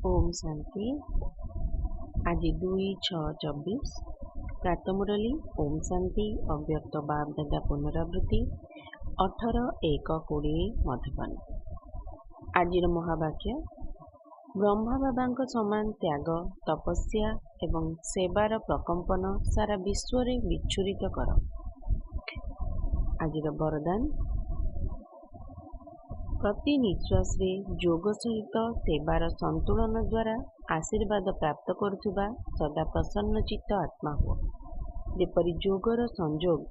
ओम शांति। आज 2/6/24 प्रातमुरली ओम शांति अव्यक्त बाप दादा पुनरावृत्ति 18/1/20 मधुबन। आज महावाक्य ब्रह्मा बाबा समान त्याग तपस्या एवं सेवार प्रकंपन सारा विश्व रे विच्छुरित कर। आज वरदान प्रति निश्वास रे योग सहित सेवार संतुलन द्वारा आशीर्वाद प्राप्त करुवा सदा प्रसन्न चित्त आत्मा हो। जेपरि योगर संयोग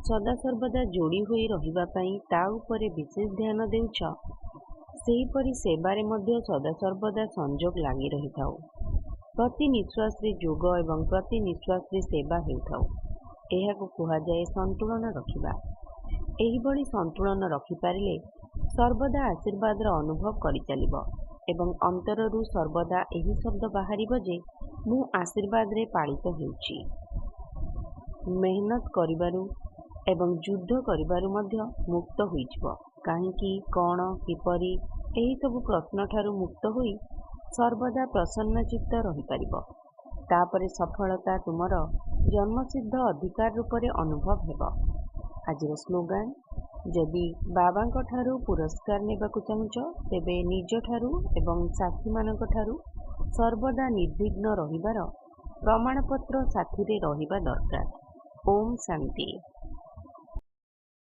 सदा सर्वदा जोड़ी होई रहिबा पई ता उपरे विशेष ध्यान देउछ, सेहीपरि सेवारे मध्य सदा सर्वदा संयोग लागी रहिथाउ। प्रति निश्वास रे योग एवं प्रति निश्वास रे सेवा हेउथाउ। एहाकु कुहा जाए संतुलन रखिबा। एही बड़ी संतुलन रखि पारिले सर्वदा आशीर्वाद अनुभव करि चलिब एवं अंतररू सर्वदा एही शब्द बाहरिब जे मु आशीर्वाद रे पालित हेउछि। मेहनत करिबारु एवं युद्ध करिबारु मध्य मुक्त होइजिब। काहेकि कौन किपरि एही सब प्रश्न ठारू मुक्त होई सर्वदा प्रसन्न चित्त रहि पारिब। तापरे सफलता तुमर जन्मसिद्ध अधिकार रूपरे अनुभव हेब। आजिर स्लोगान जदि बाबांक ठारू पुरस्कार नेबाकु चाहुछ तेबे निज ठारू एवं साथी मानक ठारू सर्वदा निर्विघ्न रहिबार प्रमाणपत्र साथी रे रहिबा दरकार। ओम शांति।